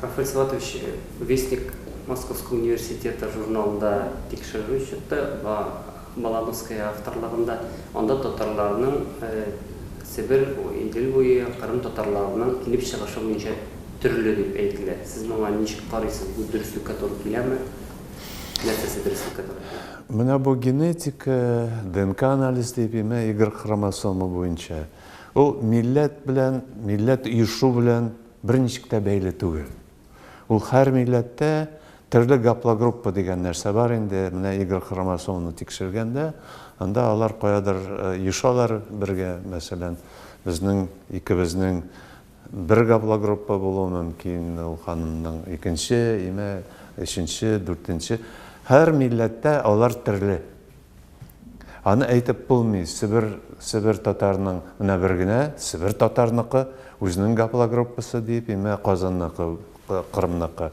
Рафаэль Саватович, Вестник Московского университета журналында текшерүү өтті, Балановская авторларында, онда татарларның Сібір, Идил бойы, Қырым татарларының келіп шығышы бойынша түрлі деп әйтілі. Сіз мұға нешік қарайсыз, бұл дұрыстыққа туры келе ме? Нәрсесі дұрыстыққа туры келе? Мына бұл генетика, ДНК анализ деп еме, егір хромосома бойынша. Ол милләт үйішу білән бір нешікті бәйлі түгел. Ол әр милләтті түрлі гаплогруппа деген нәрсе бар енді, мына егір хромосоманы текшергенде, анда алар қоядыр үйішалар бірге, мәселен, икіміздің бір гаплогруппа болу мүмкін, ол қанымның екінші, үшінші, дүртінші. Әр милләтті алар түрлі. Аны әйтіп болмай, Сібір татарының мына біргіне, Сібір татарнықы өзінің гаплогруппасы deyip, Қазаннықы, Қырымнықы.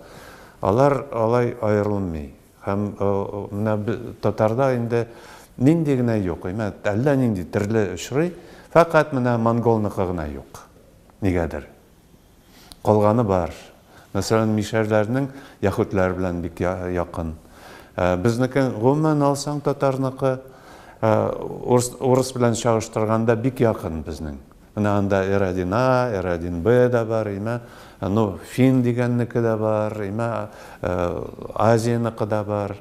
Алар алай айырылмай. Һәм мына татарда енді ниндегіне жоқ. Әлі нинди түрлі үшірі, фақат мына монголнықы ғына жоқ. Негедір. Қолғаны бар. Мәселен, мишәрлерінің яхутлар білән бик яқын. Бізнікін ғұман алсаң татарнықы орыс білән шағыштырғанда бик яқын бізнің. Мына анда R1A, R1B да бар, фин дегеннікі да бар, Азияныкі да бар.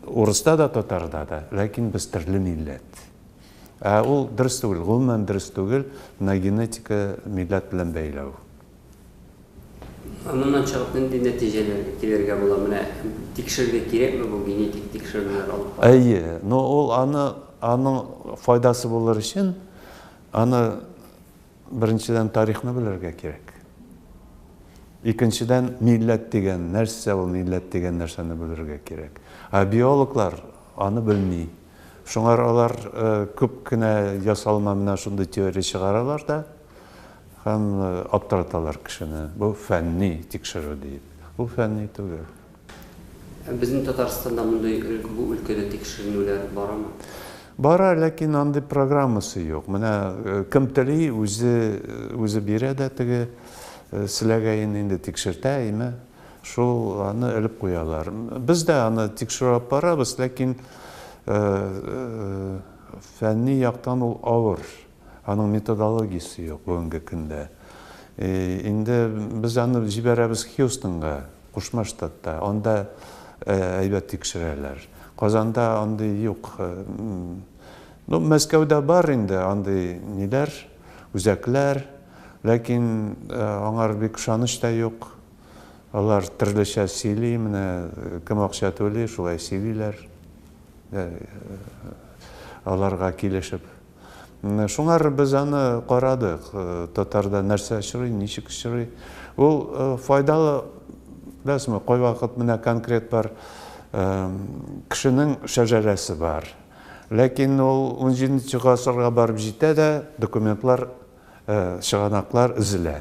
Орыста да, татарда да, ләкин біз түрлі милләт. Ол дұрыс түгіл, ғұлман дұрыс түгіл, мына генетика милләт білән бәйләу. Мұнан шығып нендей нәтижелерге келерге бола, мына текшерге керек ме бұл генетик текшерулер алып? Әйе, ол аның файдасы болар үшін, аны біріншіден тарихны білерге керек. Екіншіден милләт деген нәрсе, ол милләт деген нәрсені білерге керек. Биологлар аны білмей. Шоңар олар көп кіне ясалма мына шынды теория шығаралар да, һәм аптыраталар кішіні. Бұл фәнни текшеру дейіп. Бұл фәнни түгел. Біздің Татарстанда бұл өлкеде текшерулер бара ма? Бара, ләкин андай программасы жоқ. Мына кім тілі өзі береді тігі сіләгәйін енді текшерті, шул аны өліп қоялар. Біз де аны текшеріп барабыз, ләкин фәнни яқтан ол ауыр. Аның методологиясы жоқ бүгінгі күнде. Енді біз аны жіберәбіз Хьюстонға, Қушма штатта, онда әйбәт текшерәләр. Қазанда андай жоқ. Мәскәүдә бар енді андай нелер, үзәкләр, ләкин аңар бик ышаныч та жоқ. Алар түрліше сөйлей, менә кім ақша төлей, шулай сөйлейләр. Аларға келешіп. Шуңар біз аны қарадық, татарда нәрсе шырый, нешік шырый. Ол файдалы, бәсімі, қой вақыт мына конкрет бар, кішінің шәжәрәсі бар. Ләкин ол 17 ғасырға барып жетеді, документлар, шығанақлар үзілі.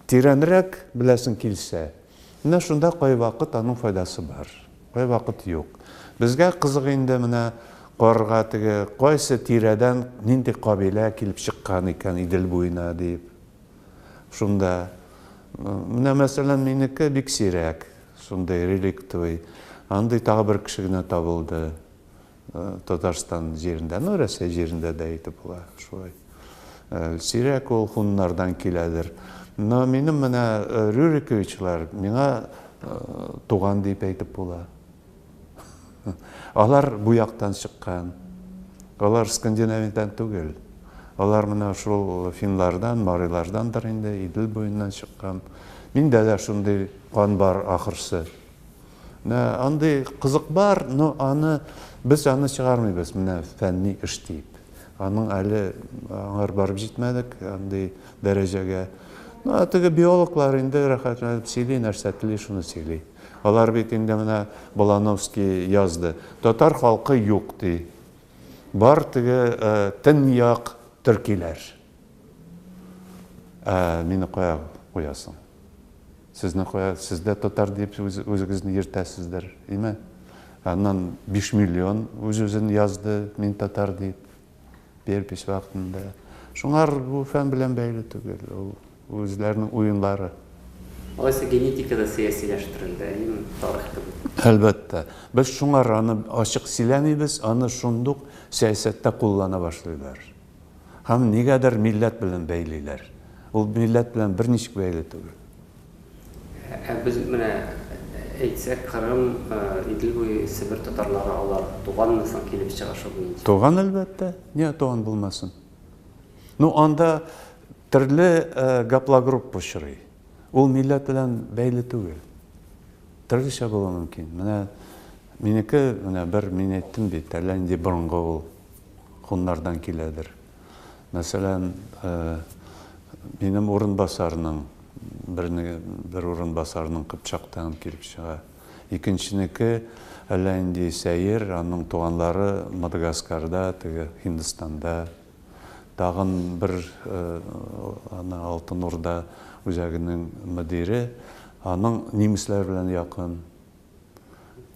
Тирәнірек біләсін келсе, мына шында қой вақыт аның файдасы бар. Қой вақыт жоқ. Бізге қызық енді мына қорға тігі қойсы тирәден нинді қабилә келіп шыққан екен Идил бойына дейіп. Шында, мына мәселен менікі бик сирәк, шындай реликтовый. Андай тағы бір кішігіне табылды Татарстан жерінде, Рәсей жерінде де етіп бұла. Сирәк ол хуннардан келәдір. Но менің мына Рюриковичлар меңа туған дейіп әйтіп бұла. Алар бұяқтан шыққан, алар Скандинавиядан түгел. Алар мына шул финлардан, марилардан дарында Идил бойынан шыққан. Менде де шундай қан бар ақырсы. Андай қызық бар, но біз аны шығармайбыз, мына фәнни іш дейіп. Аның әлі аңар барып жетмәдік, андай дәрежеге. Тігі биологлар енді рахатланып сөйлей, нәрсәтілей, шуны сөйлей. Алар бит енді мына Балановский язды. Татар халқы жоқ дей. Бар тігі тін яқ түркилер. Мені қоясың. Сізді татар deyip өзіңізді ертәсіздер. Аннан 5 миллион өз-өзін язды, мен татар deyip, берпеш вақытында. Шуңар бұл фән білән бәйлі түгел. үзләренең уеннары. Алайса генетикада сәясиләштерелде, тарихта. Әлбәттә. Без шуңар аны ачык сөйләмибез, аны шундук сәясәттә куллана башлыйлар. Һәм нигәдер милләт белән бәйлиләр. Ул милләт белән берничек бәйле түгел. Без менә әйтсәк, Кырым, Идел буе Себер татарлары алар туганмы соң килеп чыга шул буенча? Туган әлбәттә. Нигә туган булмасын? Ну, анда төрле гаплогруппа очрый. Ул милләт белән бәйле түгел. Төрлечә була мөмкин. Менә минеке, менә бер мин әйттем бит, әллә инде борынгы ул хуннардан киләдер. Мәсәлән, минем урынбасарның бер урынбасарның Кыпчактан килеп чыга. Икенченеке әллә инде Сәйер, аның туганлары Мадагаскарда, теге Һиндстанда. Тагын бер аны Алтын Урда үзәгенең мөдире, аның немецлар белән якын,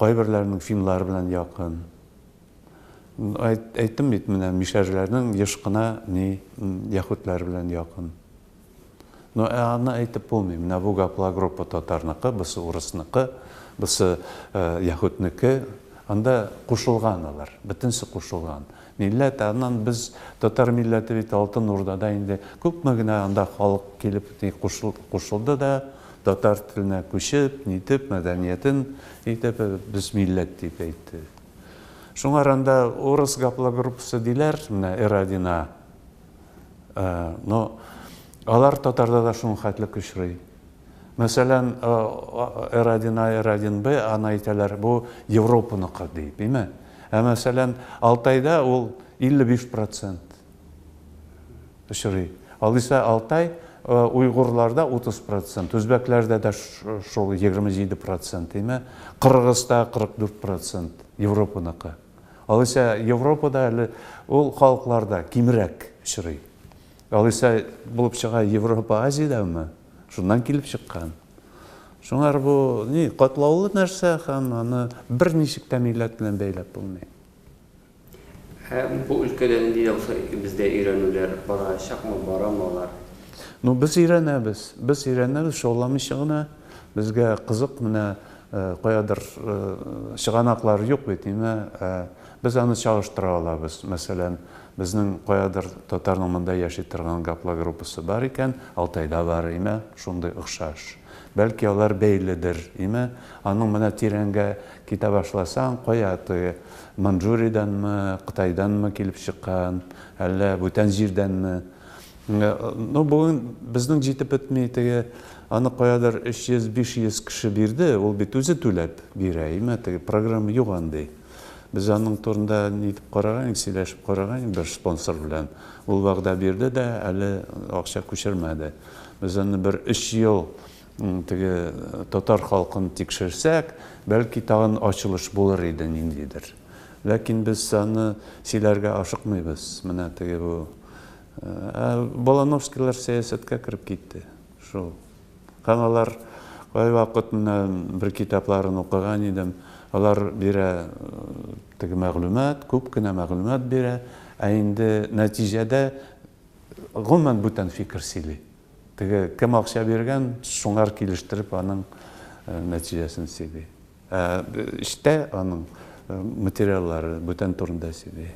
кайберләрнең финнар белән якын. Әйттем бит, менә мишәрләрнең еш кына яһудлар белән якын. Но аны әйтеп булмый. Менә бу гаплогруппа татарныкы, бусы урысныкы, бусы яһудныкы, анда кушылган алар, бөтенсе кушылган. Милләт, аннан без татар милләте бит Алтын Урдада инде күпме генә анда халык килеп кушылды да, татар теленә күчеп, нитеп, мәдәниятен итеп, без милләт дип әйтте. Шуңар анда урыс гаплогруппасы диләр, менә Эрадина. Но алар татарда да шуның хәтле очрый. Мәсәлән, Эрадина, Эрадин-Б, аны әйтәләр, бу Европаныкы дип, име? Мәсәлән, Алтайда ул 55% очрый. Алайса Алтай уйгырларда 30%, үзбәкләрдә дә шул 27%, име? Кыргызда 44% Европаныкы. Алайса Европада әле ул халыкларда кимрәк очрый. Алайса булып чыга Европа, Азиядәме? Шуннан килеп чыккан. Шуңар бу катлаулы нәрсә һәм аны берничек тә милләт белән бәйләп булмый. Бу өлкәдә нинди бездә өйрәнүләр барачакмы, барамы алар? Ну, без өйрәнәбез, шауламыйча гына. Безгә кызык, менә каядыр чыганаклар юк бит, без аны чагыштыра алабыз. Мәсәлән, безнең каядыр татарның монда яши торган гаплогруппасы бар икән, Алтайда бар, шундый охшаш. Бәлки алар бәйледер, аның менә тирәнгә китә башласаң, кая теге Манчжуриянданмы, Кытайданмы килеп чыккан, әллә бүтән җирдәнме? Ну, бүген безнең җитеп бетми, теге аны каядыр 300-500 кеше бирде, ул бит үзе түләп бирә, теге программа юк андый. Без аның турында нитеп караган, сөйләшеп караган бер спонсор белән. Ул вакыта бирде дә, әле акча күчермәде. Без аны бер 3 ел теге татар халкын тикшерсәк, бәлки тагын ачылыш булыр иде ниндидер. Ләкин без аны сөйләргә ашыкмыйбыз. Менә теге бу Балановскийлар сәясәткә кирип китте. Шул. Һәм алар кай вакыт бер китапларын укыган идем. Алар бирә теге мәгълүмат, күп кенә мәгълүмат бирә, инде нәтиҗәдә гомумән бүтән фикер сөйли. Теге кем акча биргән, шуңар килештереп аның нәтиҗәсен сөйли. Иштә аның материаллары бүтән турында сөйли.